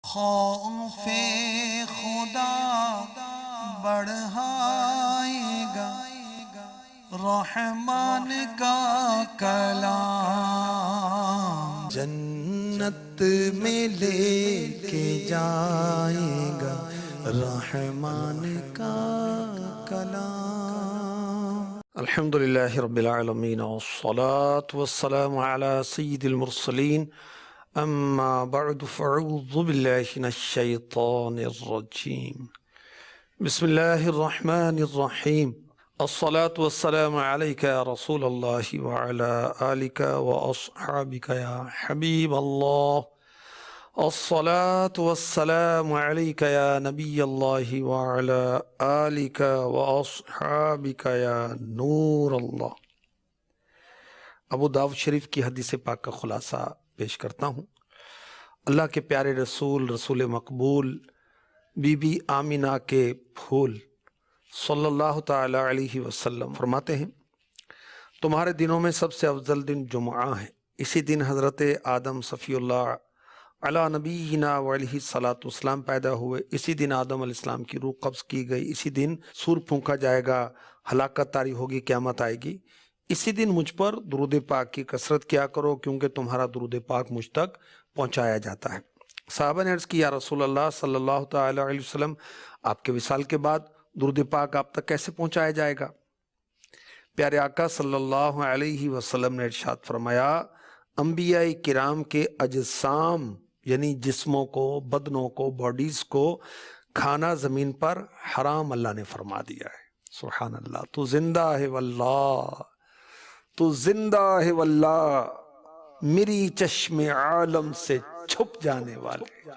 خوف خدا بڑھائے گا رحمان کا کلام، جنت میں لے کے جائے گا رحمان کا کلام۔ الحمدللہ رب العالمین والصلاة والسلام على سید المرسلین، اما بعد فاعوذ باللہ من الشیطان الرجیم، بسم اللہ الرحمن الرحیم، الصلاة والسلام علیک یا رسول اللہ وعلى آلک واصحابک یا حبیب اللہ، الصلاة والسلام علیک یا نبی اللہ وعلى آلک واصحابک یا نور اللہ۔ ابو داؤد شریف کی حدیث پاک کا خلاصہ پیش کرتا ہوں۔ اللہ کے پیارے رسول، رسول مقبول، بی بی آمینہ کے پھول صلی اللہ تعالی علیہ وسلم فرماتے ہیں، تمہارے دنوں میں سب سے افضل دن جمعہ ہے۔ اسی دن حضرت آدم صفی اللہ علی نبینا علیہ الصلاۃ والسلام پیدا ہوئے، اسی دن آدم علیہ السلام کی روح قبض کی گئی، اسی دن سور پھونکا جائے گا، ہلاکت طاری ہوگی، قیامت آئے گی۔ اسی دن مجھ پر درود پاک کی کثرت کیا کرو کیونکہ تمہارا درود پاک مجھ تک پہنچایا جاتا ہے۔ صحابہ نے عرض کی، یا رسول اللہ صلی اللہ تعالی علیہ وسلم، آپ کے وصال کے بعد درود پاک آپ تک کیسے پہنچایا جائے گا؟ پیارے آقا صلی اللہ علیہ وسلم نے ارشاد فرمایا، انبیاء کرام کے اجسام یعنی جسموں کو، بدنوں کو، باڈیز کو کھانا زمین پر حرام اللہ نے فرما دیا ہے۔ سبحان اللہ، تو زندہ ہے واللہ، تو زندہ ہے واللہ، میری چشم عالم سے چھپ جانے والے،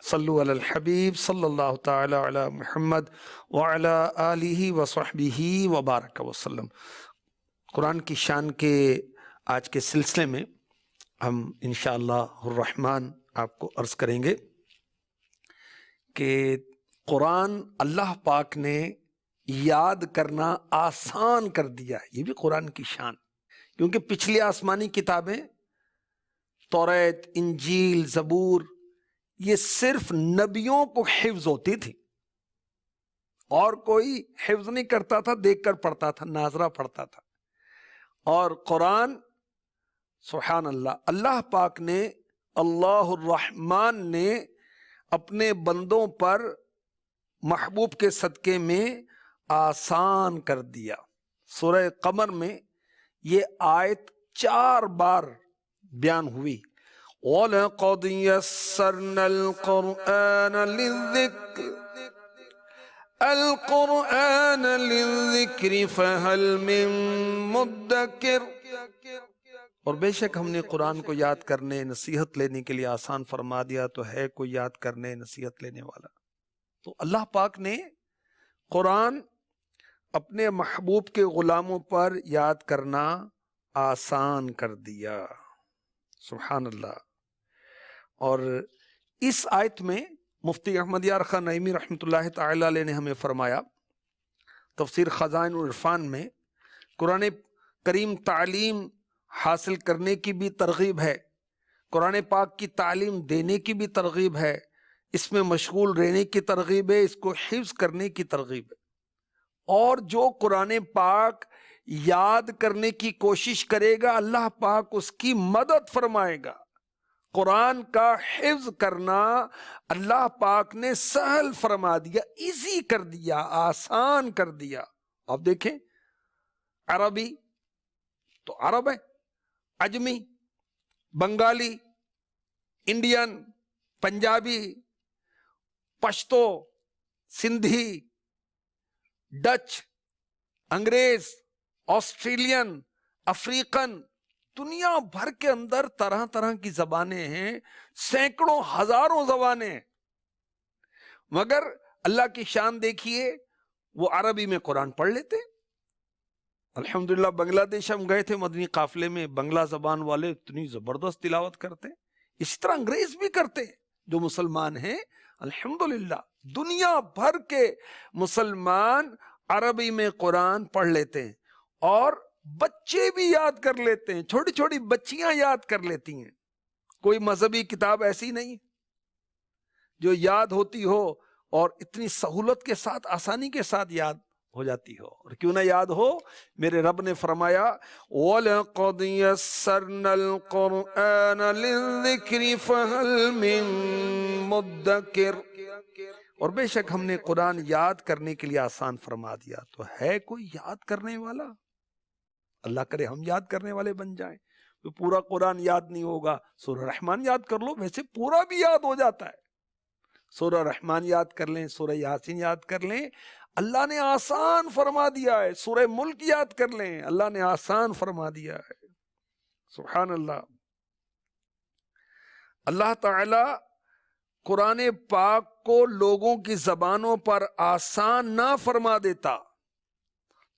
صلو علی الحبیب صلی اللہ تعالی علی محمد وعلی آلہ وصحبہ وبارک وسلم۔ قرآن کی شان کے آج کے سلسلے میں ہم انشاءاللہ الرحمن آپ کو عرض کریں گے کہ قرآن اللہ پاک نے یاد کرنا آسان کر دیا ہے۔ یہ بھی قرآن کی شان، کیونکہ پچھلی آسمانی کتابیں توریت، انجیل، زبور، یہ صرف نبیوں کو حفظ ہوتی تھی، اور کوئی حفظ نہیں کرتا تھا، دیکھ کر پڑھتا تھا، ناظرہ پڑھتا تھا۔ اور قرآن سبحان اللہ، اللہ پاک نے، اللہ الرحمن نے اپنے بندوں پر محبوب کے صدقے میں آسان کر دیا۔ سورہ قمر میں یہ آیت 4 بار بیان ہوئی، وَلَقَدْ يَسَّرْنَا الْقُرْآنَ لِلذِّكْرِ فَهَلْ مِن مُدَّكِرٍ، اور بے شک ہم نے قرآن کو یاد کرنے، نصیحت لینے کے لیے آسان فرما دیا، تو ہے کوئی یاد کرنے، نصیحت لینے والا؟ تو اللہ پاک نے قرآن اپنے محبوب کے غلاموں پر یاد کرنا آسان کر دیا، سبحان اللہ۔ اور اس آیت میں مفتی احمد یار خان نعیمی رحمۃ اللہ تعالی علیہ نے ہمیں فرمایا، تفسیر خزائن العرفان میں، قرآن کریم تعلیم حاصل کرنے کی بھی ترغیب ہے، قرآن پاک کی تعلیم دینے کی بھی ترغیب ہے، اس میں مشغول رہنے کی ترغیب ہے، اس کو حفظ کرنے کی ترغیب ہے۔ اور جو قرآن پاک یاد کرنے کی کوشش کرے گا، اللہ پاک اس کی مدد فرمائے گا۔ قرآن کا حفظ کرنا اللہ پاک نے سہل فرما دیا، ایزی کر دیا، آسان کر دیا۔ اب دیکھیں، عربی تو عرب ہے، عجمی، بنگالی، انڈین، پنجابی، پشتو، سندھی، ڈچ، انگریز، آسٹریلین، افریقن، دنیا بھر کے اندر طرح طرح کی زبانیں ہیں، سینکڑوں ہزاروں زبانیں ہیں، مگر اللہ کی شان دیکھیے، وہ عربی میں قرآن پڑھ لیتے۔ الحمدللہ بنگلہ دیش ہم گئے تھے مدنی قافلے میں، بنگلہ زبان والے اتنی زبردست تلاوت کرتے، اس طرح انگریز بھی کرتے جو مسلمان ہیں۔ الحمدللہ دنیا بھر کے مسلمان عربی میں قرآن پڑھ لیتے ہیں، اور بچے بھی یاد کر لیتے ہیں، چھوٹی چھوٹی بچیاں یاد کر لیتی ہیں۔ کوئی مذہبی کتاب ایسی نہیں جو یاد ہوتی ہو اور اتنی سہولت کے ساتھ آسانی کے ساتھ یاد ہو جاتی ہو. اور کیوں نہ یاد ہو، میرے رب نے فرمایا وَلَقَدْ يَسَّرْنَا الْقُرْآنَ لِلذِّكْرِ فَهَلْ مِن مُدَّكِرٍ، اور بے شک ہم نے قرآن یاد کرنے کے لیے آسان فرما دیا، تو ہے کوئی یاد کرنے والا؟ اللہ کرے ہم یاد کرنے والے بن جائیں. تو پورا قرآن یاد نہیں ہوگا، سورہ رحمان یاد کر لو، ویسے پورا بھی یاد ہو جاتا ہے. سورہ رحمان یاد کر لیں، سورہ یاسین یاد کر لیں، اللہ نے آسان فرما دیا ہے. سورہ ملک یاد کر لیں، اللہ نے آسان فرما دیا ہے. سبحان اللہ. اللہ تعالی قرآن پاک کو لوگوں کی زبانوں پر آسان نہ فرما دیتا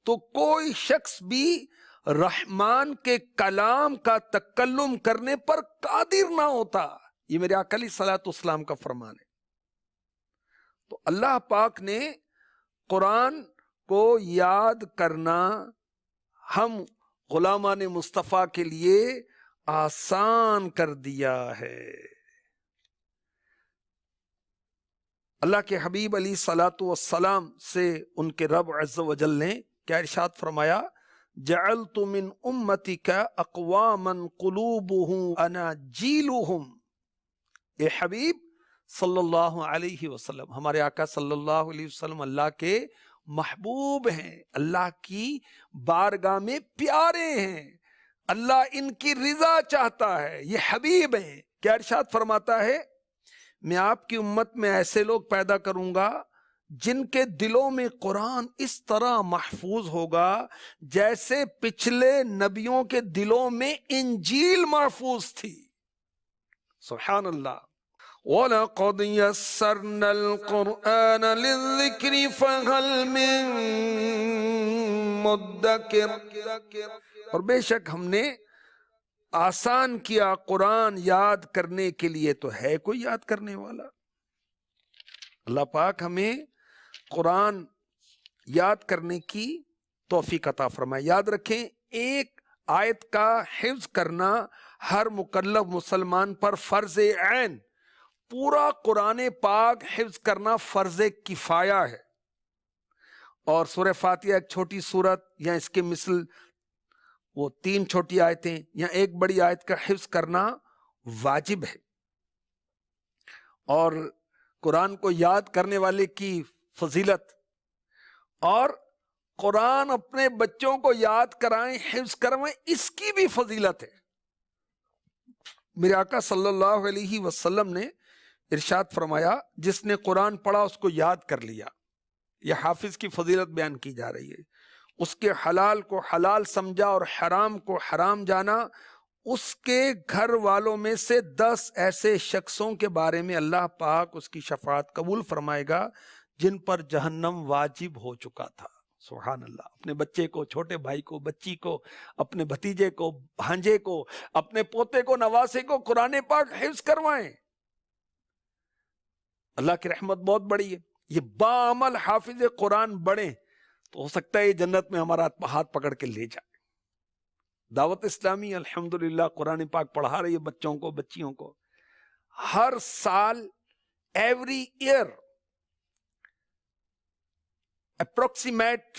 تو کوئی شخص بھی رحمان کے کلام کا تکلم کرنے پر قادر نہ ہوتا. یہ میرے آقا علیہ الصلوۃ والسلام کا فرمان ہے. تو اللہ پاک نے قرآن کو یاد کرنا ہم غلامان مصطفیٰ کے لیے آسان کر دیا ہے. اللہ کے حبیب علیہ الصلوۃ والسلام سے ان کے رب عز و جل نے کیا ارشاد فرمایا؟ جعلت من امتک اقواما قلوبهم اناجیلهم. اے حبیب صلی اللہ علیہ وسلم، ہمارے آقا صلی اللہ علیہ وسلم اللہ کے محبوب ہیں، اللہ کی بارگاہ میں پیارے ہیں، اللہ ان کی رضا چاہتا ہے، یہ حبیب ہیں. کیا ارشاد فرماتا ہے؟ میں آپ کی امت میں ایسے لوگ پیدا کروں گا جن کے دلوں میں قرآن اس طرح محفوظ ہوگا جیسے پچھلے نبیوں کے دلوں میں انجیل محفوظ تھی. سبحان اللہ. وَلَقَدْ يَسَّرْنَا الْقُرْآنَ لِلذِّكْرِ فَهَلْ مِن مُدَّكِرٍ، اور بے شک ہم نے آسان کیا قرآن یاد کرنے کے لیے، تو ہے کوئی یاد کرنے والا؟ اللہ پاک ہمیں قرآن یاد کرنے کی توفیق عطا فرمائے. یاد رکھیں، ایک آیت کا حفظ کرنا ہر مکلف مسلمان پر فرض عین. پورا قرآن پاک حفظ کرنا فرض کفایہ ہے. اور سورہ فاتحہ ایک چھوٹی سورت یا اس کے مثل وہ 3 چھوٹی آیتیں یا ایک بڑی آیت کا حفظ کرنا واجب ہے. اور قرآن کو یاد کرنے والے کی فضیلت، اور قرآن اپنے بچوں کو یاد کرائیں، حفظ کروائیں، اس کی بھی فضیلت ہے. میرے آقا صلی اللہ علیہ وسلم نے ارشاد فرمایا، جس نے قرآن پڑھا اس کو یاد کر لیا. یہ حافظ کی فضیلت بیان کی جا رہی ہے. اس کے حلال کو حلال سمجھا اور حرام کو حرام جانا. اس کے گھر والوں میں سے 10 ایسے شخصوں کے بارے میں اللہ پاک اس کی شفاعت قبول فرمائے گا جن پر جہنم واجب ہو چکا تھا. سبحان اللہ. اپنے بچے کو، چھوٹے بھائی کو، بچی کو، اپنے بھتیجے کو، بھانجے کو، اپنے پوتے کو، نواسے کو قرآن پاک حفظ کروائیں. اللہ کی رحمت بہت بڑی ہے. یہ باعمل حافظ قرآن بڑھیں تو ہو سکتا ہے یہ جنت میں ہمارا ہاتھ پکڑ کے لے جائے. دعوت اسلامی الحمدللہ قرآن پاک پڑھا رہی ہے بچوں کو، بچیوں کو. ہر سال ایوری ایئر اپروکسیمیٹ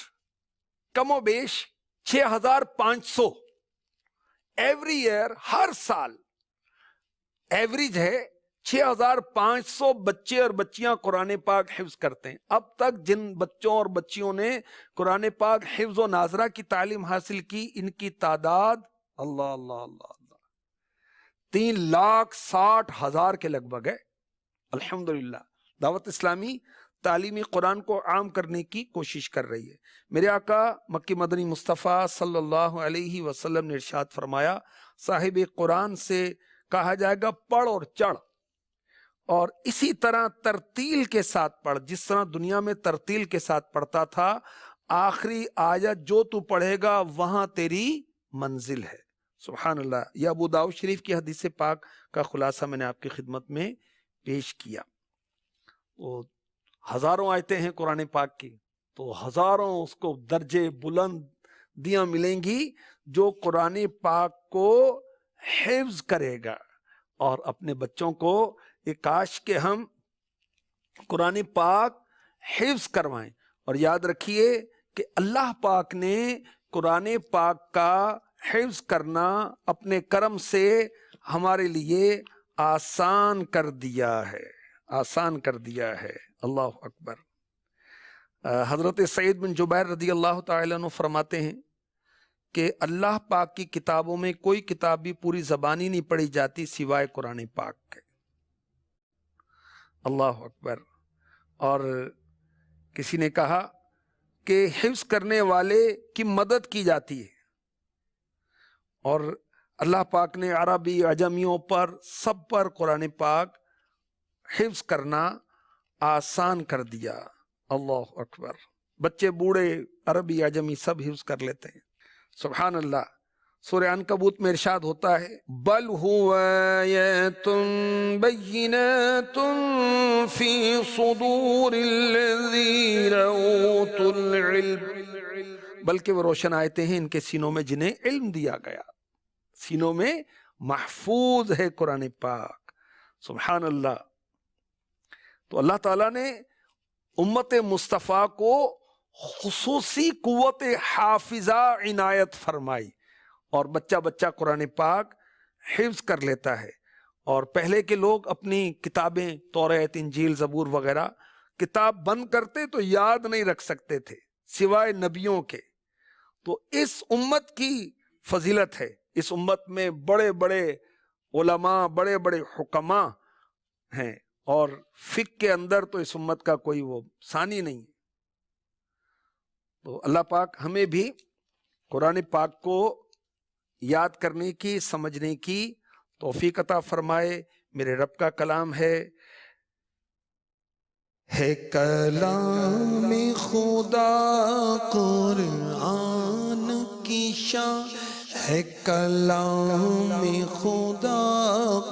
کم و بیش 6500 ایوری ایئر، ہر سال ایوریج ہے 6500 بچے اور بچیاں قرآن پاک حفظ کرتے ہیں. اب تک جن بچوں اور بچیوں نے قرآن پاک حفظ و ناظرہ کی تعلیم حاصل کی، ان کی تعداد اللہ اللہ اللہ اللہ 3,60,000 کے لگ بھگ ہے. الحمدللہ دعوت اسلامی تعلیمی قرآن کو عام کرنے کی کوشش کر رہی ہے. میرے آقا مکی مدنی مصطفیٰ صلی اللہ علیہ وسلم نے ارشاد فرمایا، صاحب قرآن سے کہا جائے گا پڑھ اور چڑھ، اور اسی طرح ترتیل کے ساتھ پڑھ، جس طرح دنیا میں ترتیل کے ساتھ پڑھتا تھا. آخری آیت جو تو پڑھے گا وہاں تیری منزل ہے. سبحان اللہ. یہ ابو داؤد شریف کی حدیث پاک کا خلاصہ میں نے آپ کی خدمت میں پیش کیا. وہ ہزاروں آیتیں ہیں قرآن پاک کی، تو ہزاروں اس کو درجے بلندیاں ملیں گی جو قرآن پاک کو حفظ کرے گا. اور اپنے بچوں کو، یہ کاش کہ ہم قرآن پاک حفظ کروائیں. اور یاد رکھیے کہ اللہ پاک نے قرآن پاک کا حفظ کرنا اپنے کرم سے ہمارے لیے آسان کر دیا ہے، آسان کر دیا ہے. اللہ اکبر. حضرت سعید بن جبیر رضی اللہ تعالیٰ عنہ فرماتے ہیں کہ اللہ پاک کی کتابوں میں کوئی کتاب بھی پوری زبانی نہیں پڑھی جاتی سوائے قرآن پاک کے. اللہ اکبر. اور کسی نے کہا کہ حفظ کرنے والے کی مدد کی جاتی ہے، اور اللہ پاک نے عربی عجمیوں پر سب پر قرآن پاک حفظ کرنا آسان کر دیا. اللہ اکبر. بچے بوڑھے عربی عجمی سب حفظ کر لیتے ہیں. سبحان اللہ. سورہ عنکبوت میں ارشاد ہوتا ہے بل هو آیات بینات فی صدور الذین اوتوا العلم، بلکہ وہ روشن آیتیں ہیں ان کے سینوں میں جنہیں علم دیا گیا. سینوں میں محفوظ ہے قرآن پاک. سبحان اللہ. تو اللہ تعالیٰ نے امت مصطفیٰ کو خصوصی قوت حافظہ عنایت فرمائی، اور بچہ بچہ قرآن پاک حفظ کر لیتا ہے. اور پہلے کے لوگ اپنی کتابیں توریت انجیل زبور وغیرہ کتاب بند کرتے تو یاد نہیں رکھ سکتے تھے سوائے نبیوں کے. تو اس امت کی فضیلت ہے. اس امت میں بڑے بڑے علماء، بڑے بڑے حکماء ہیں، اور فقہ کے اندر تو اس امت کا کوئی وہ ثانی نہیں. تو اللہ پاک ہمیں بھی قرآن پاک کو یاد کرنے کی، سمجھنے کی توفیق عطا فرمائے. میرے رب کا کلام ہے کلام خدا قرآن کی شان، ہے کلام خدا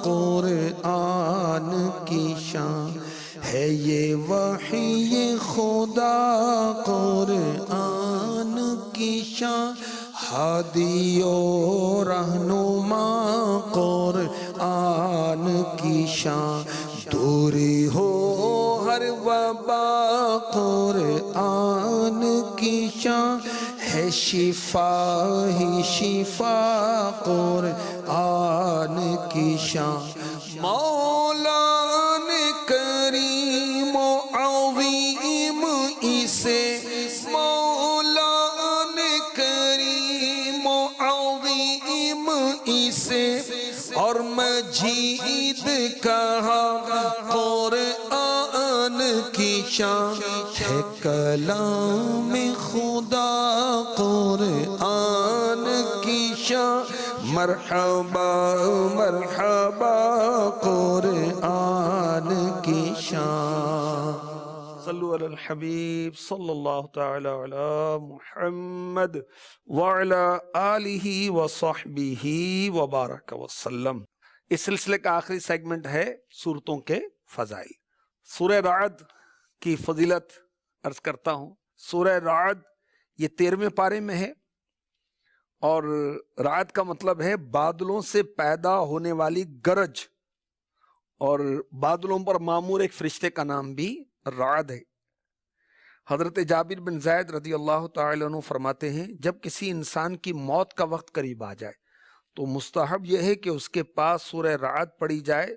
قرآن کی شان، ہے یہ وحی خدا قرآن کی شان، ہادی و رہنما قرآن کی شان، دوری ہو ہر وبا قرآن کی شان، ہے شفا ہی شفا قرآن کی شان. مولا نے کریم و عظیم اسے، مولا نے کریم و عظیم اسے، اور مجید کہا قرآن کی شان، ہے کلام خدا قرآن کی شان، مرحبا مرحبا قرآن کی شان. صلو علی الحبیب صلی اللہ تعالی علی محمد وعلی آلہ وصحبہ وبارک وسلم. اس سلسلے کا آخری سیگمنٹ ہے سورتوں کے فضائل. سورہ رعد کی فضیلت عرض کرتا ہوں. سورہ رعد یہ 13ویں پارے میں ہے، اور رعد کا مطلب ہے بادلوں سے پیدا ہونے والی گرج، اور بادلوں پر معمور ایک فرشتے کا نام بھی رعد ہے. حضرت جابر بن زید رضی اللہ تعالی عنہ فرماتے ہیں جب کسی انسان کی موت کا وقت قریب آ جائے تو مستحب یہ ہے کہ اس کے پاس سورہ رعد پڑھی جائے،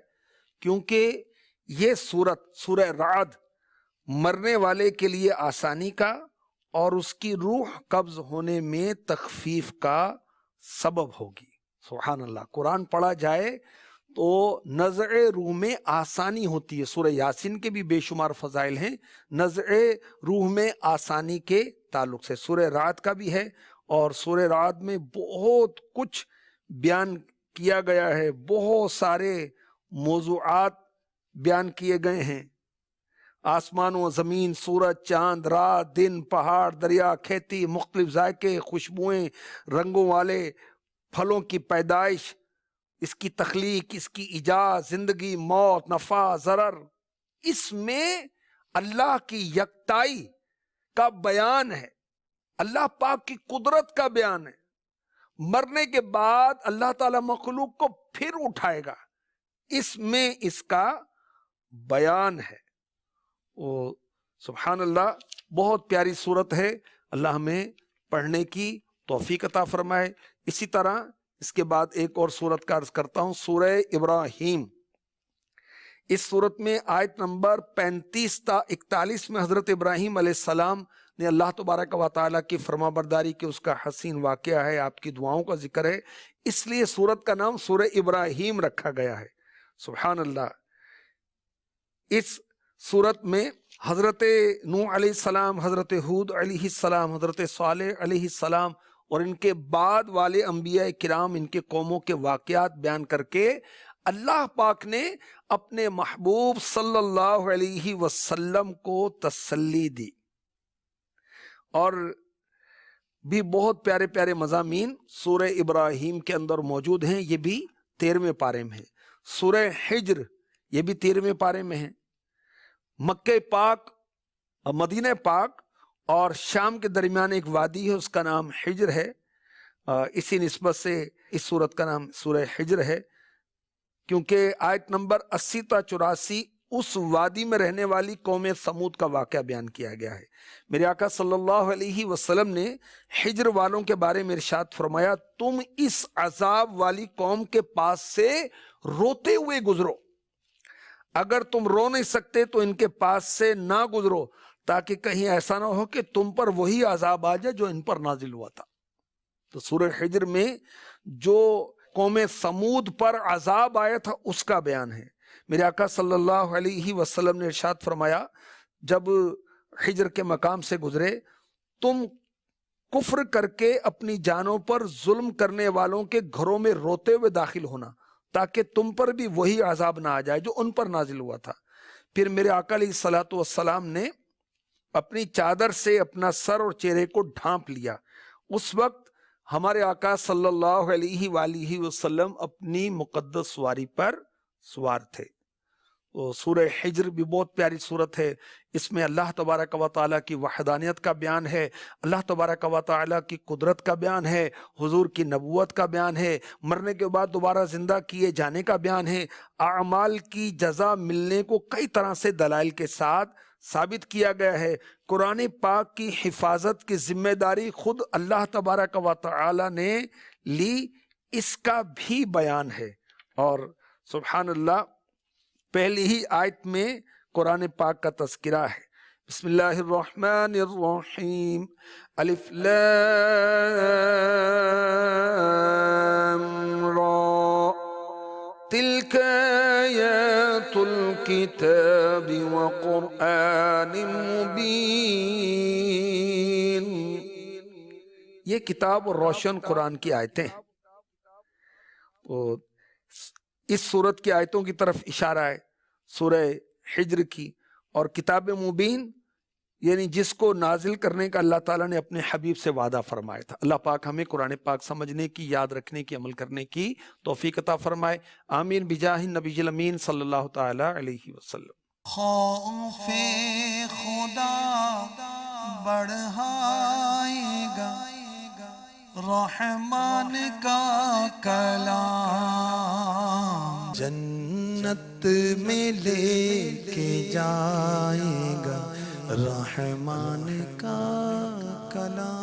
کیونکہ یہ سورہ رعد مرنے والے کے لیے آسانی کا اور اس کی روح قبض ہونے میں تخفیف کا سبب ہوگی. سبحان اللہ. قرآن پڑھا جائے تو نزع روح میں آسانی ہوتی ہے. سورہ یاسین کے بھی بے شمار فضائل ہیں نزع روح میں آسانی کے تعلق سے. سورہ رعد کا بھی ہے، اور سورہ رعد میں بہت کچھ بیان کیا گیا ہے، بہت سارے موضوعات بیان کیے گئے ہیں. آسمان و زمین، سورج، چاند، رات، دن، پہاڑ، دریا، کھیتی، مختلف ذائقے، خوشبوئیں، رنگوں والے پھلوں کی پیدائش، اس کی تخلیق، اس کی ایجاد، زندگی، موت، نفع، ضرر، اس میں اللہ کی یکتائی کا بیان ہے، اللہ پاک کی قدرت کا بیان ہے. مرنے کے بعد اللہ تعالی مخلوق کو پھر اٹھائے گا، اس میں اس کا بیان ہے. سبحان اللہ، بہت پیاری صورت ہے، اللہ ہمیں پڑھنے کی توفیق عطا فرمائے۔ اسی طرح اس کے بعد ایک اور صورت کا عرض کرتا ہوں، سورہ ابراہیم۔ اس صورت میں آیت نمبر 35 تا 41 میں حضرت ابراہیم علیہ السلام نے اللہ تبارک و تعالیٰ کی فرما برداری کی، اس کا حسین واقعہ ہے، آپ کی دعاؤں کا ذکر ہے، اس لیے صورت کا نام سورہ ابراہیم رکھا گیا ہے۔ سبحان اللہ۔ اس صورت میں حضرت نوح علیہ السلام، حضرت ہود علیہ السلام، حضرت صالح علیہ السلام اور ان کے بعد والے انبیاء کرام، ان کے قوموں کے واقعات بیان کر کے اللہ پاک نے اپنے محبوب صلی اللہ علیہ وسلم کو تسلی دی۔ اور بھی بہت پیارے پیارے مضامین سورہ ابراہیم کے اندر موجود ہیں، یہ بھی 13ویں پارے میں ہے۔ سورہ حجر یہ بھی 13ویں پارے میں ہے۔ مکہ پاک، مدینہ پاک اور شام کے درمیان ایک وادی ہے، اس کا نام حجر ہے، اسی نسبت سے اس سورت کا نام سورہ حجر ہے، کیونکہ آیت نمبر 80 تا 84 اس وادی میں رہنے والی قوم سمود کا واقعہ بیان کیا گیا ہے۔ میرے آقا صلی اللہ علیہ وسلم نے حجر والوں کے بارے میں ارشاد فرمایا، تم اس عذاب والی قوم کے پاس سے روتے ہوئے گزرو، اگر تم رو نہیں سکتے تو ان کے پاس سے نہ گزرو، تاکہ کہیں ایسا نہ ہو کہ تم پر وہی عذاب آ جائے جو ان پر نازل ہوا تھا۔ تو سورہ حجر میں جو قوم سمود پر عذاب آیا تھا اس کا بیان ہے۔ میرے آقا صلی اللہ علیہ وسلم نے ارشاد فرمایا، جب حجر کے مقام سے گزرے، تم کفر کر کے اپنی جانوں پر ظلم کرنے والوں کے گھروں میں روتے ہوئے داخل ہونا، تاکہ تم پر بھی وہی عذاب نہ آ جائے جو ان پر نازل ہوا تھا۔ پھر میرے آقا علیہ الصلوۃ والسلام نے اپنی چادر سے اپنا سر اور چہرے کو ڈھانپ لیا۔ اس وقت ہمارے آقا صلی اللہ علیہ وآلہ وسلم اپنی مقدس سواری پر سوار تھے۔ تو سورہ حجر بھی بہت پیاری صورت ہے، اس میں اللہ تبارک و تعالیٰ کی وحدانیت کا بیان ہے، اللہ تبارک و تعالیٰ کی قدرت کا بیان ہے، حضور کی نبوت کا بیان ہے، مرنے کے بعد دوبارہ زندہ کیے جانے کا بیان ہے، اعمال کی جزا ملنے کو کئی طرح سے دلائل کے ساتھ ثابت کیا گیا ہے۔ قرآن پاک کی حفاظت کی ذمہ داری خود اللہ تبارک و تعالیٰ نے لی، اس کا بھی بیان ہے۔ اور سبحان اللہ، پہلی ہی آیت میں قرآن پاک کا تذکرہ ہے۔ بسم اللہ الرحمن الرحیم، الف لام را، تلک آیات الکتاب وقرآن مبین۔ یہ کتاب اور روشن قرآن کی آیتیں ہیں۔ اس سورت کی آیتوں کی طرف اشارہ ہے سورہ حجر کی، اور کتاب مبین یعنی جس کو نازل کرنے کا اللہ تعالیٰ نے اپنے حبیب سے وعدہ فرمایا تھا۔ اللہ پاک ہمیں قرآن پاک سمجھنے کی، یاد رکھنے کی، عمل کرنے کی توفیق عطا فرمائے، آمین بجاہ النبی الامین صلی اللہ تعالی علیہ وسلم۔ خوف خدا بڑھائے گا رحمان کا کلام، جنت میں لے کے جائے گا رحمان کا کلام۔